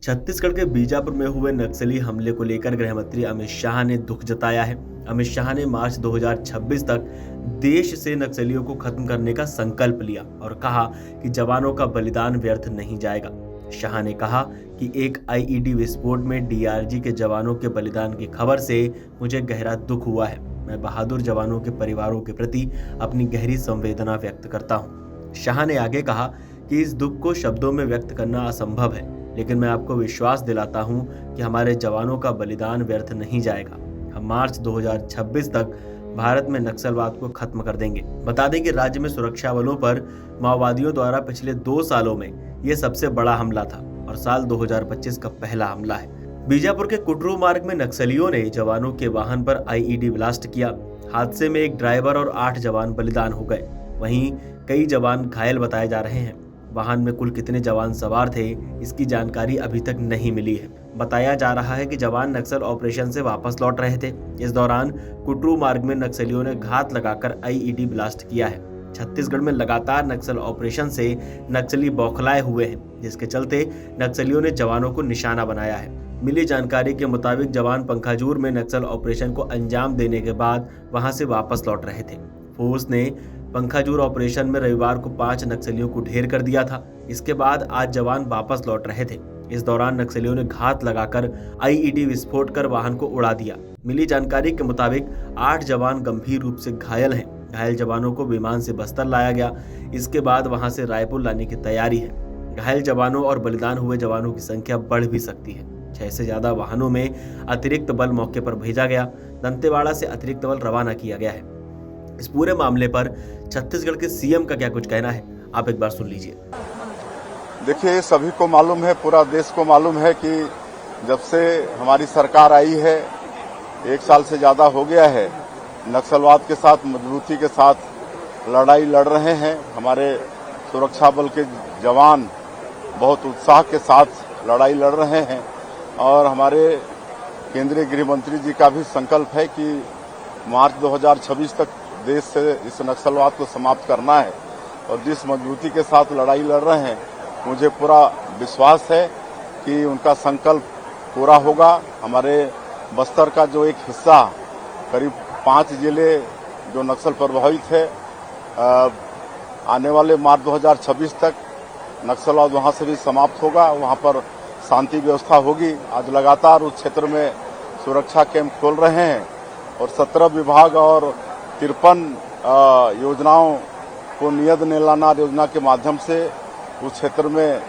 छत्तीसगढ़ के बीजापुर में हुए नक्सली हमले को लेकर गृह मंत्री अमित शाह ने दुख जताया है। अमित शाह ने मार्च 2026 तक देश से नक्सलियों को खत्म करने का संकल्प लिया और कहा कि जवानों का बलिदान व्यर्थ नहीं जाएगा। शाह ने कहा कि एक आईईडी विस्फोट में डीआरजी के जवानों के बलिदान की खबर से मुझे गहरा दुख हुआ है। मैं बहादुर जवानों के परिवारों के प्रति अपनी गहरी संवेदना व्यक्त करता हूँ। शाह ने आगे कहा कि इस दुख को शब्दों में व्यक्त करना असंभव है, लेकिन मैं आपको विश्वास दिलाता हूं कि हमारे जवानों का बलिदान व्यर्थ नहीं जाएगा। हम मार्च 2026 तक भारत में नक्सलवाद को खत्म कर देंगे। बता दें कि राज्य में सुरक्षा बलों पर माओवादियों द्वारा पिछले 2 सालों में यह सबसे बड़ा हमला था और साल 2025 का पहला हमला है। बीजापुर के कुटरू मार्ग में नक्सलियों ने जवानों के वाहन पर आईईडी ब्लास्ट किया। हादसे में एक ड्राइवर और 8 जवान बलिदान हो गए। वहीं कई जवान घायल बताए जा रहे हैं। वाहन में कुल कितने जवान सवार थे, इसकी जानकारी अभी तक नहीं मिली है। बताया जा रहा है कि जवान नक्सल ऑपरेशन से वापस लौट रहे थे। इस दौरान कुटरू मार्ग में नक्सलियों ने घात लगाकर आईईडी ब्लास्ट किया है। छत्तीसगढ़ में लगातार नक्सल ऑपरेशन से नक्सली बौखलाए हुए हैं, जिसके चलते नक्सलियों ने जवानों को निशाना बनाया है। मिली जानकारी के मुताबिक जवान पंखाजूर में नक्सल ऑपरेशन को अंजाम देने के बाद वहां से वापस लौट रहे थे। फोर्स ने पंखाजूर ऑपरेशन में रविवार को 5 नक्सलियों को ढेर कर दिया था। इसके बाद आज जवान वापस लौट रहे थे। इस दौरान नक्सलियों ने घात लगाकर आईईडी विस्फोट कर वाहन को उड़ा दिया। मिली जानकारी के मुताबिक 8 जवान गंभीर रूप से घायल हैं। घायल जवानों को विमान से बस्तर लाया गया। इसके बाद वहां से रायपुर लाने की तैयारी है। घायल जवानों और बलिदान हुए जवानों की संख्या बढ़ भी सकती है। 6 से ज्यादा वाहनों में अतिरिक्त बल मौके पर भेजा गया। दंतेवाड़ा से अतिरिक्त बल रवाना किया गया है। इस पूरे मामले पर छत्तीसगढ़ के सीएम का क्या कुछ कहना है, आप एक बार सुन लीजिए। देखिए, सभी को मालूम है, पूरा देश को मालूम है कि जब से हमारी सरकार आई है 1 साल से ज्यादा हो गया है, नक्सलवाद के साथ मजबूती के साथ लड़ाई लड़ रहे हैं। हमारे सुरक्षा बल के जवान बहुत उत्साह के साथ लड़ाई लड़ रहे हैं और हमारे केंद्रीय गृह मंत्री जी का भी संकल्प है कि मार्च 2026 तक देश से इस नक्सलवाद को समाप्त करना है और जिस मजबूती के साथ लड़ाई लड़ रहे हैं, मुझे पूरा विश्वास है कि उनका संकल्प पूरा होगा। हमारे बस्तर का जो एक हिस्सा, करीब 5 जिले जो नक्सल प्रभावित है, आने वाले मार्च 2026 तक नक्सलवाद वहां से भी समाप्त होगा। वहां पर शांति व्यवस्था होगी। आज लगातार उस क्षेत्र में सुरक्षा कैंप खोल रहे हैं और 17 विभाग और 53 योजनाओं को नियत नीलाना योजना के माध्यम से उस क्षेत्र में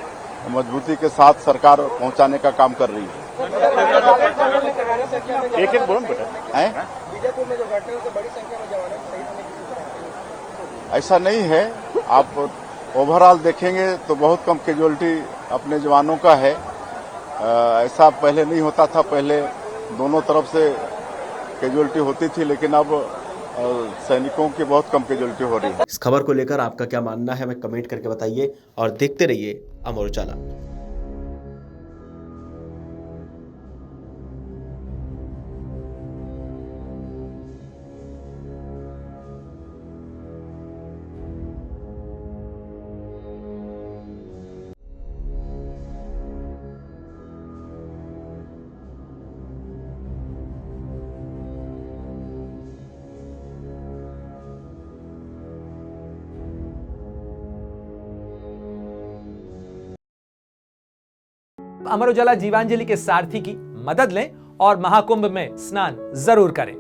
मजबूती के साथ सरकार पहुंचाने का काम कर रही है। एक बोलो बेटा, बीजापुर में जो घटना है, बड़ी संख्या में जवानों को शहीद होने की ऐसा नहीं है। आप ओवरऑल देखेंगे तो बहुत कम कैजुअलिटी अपने जवानों का है। ऐसा पहले नहीं होता था। पहले दोनों तरफ से कैजुअलिटी होती थी, लेकिन अब सैनिकों की बहुत कम कैजुअलिटी हो रही है। इस खबर को लेकर आपका क्या मानना है, हमें कमेंट करके बताइए और देखते रहिए अमर उजाला। अमर उजाला जीवांजलि के सारथी की मदद लें और महाकुंभ में स्नान जरूर करें।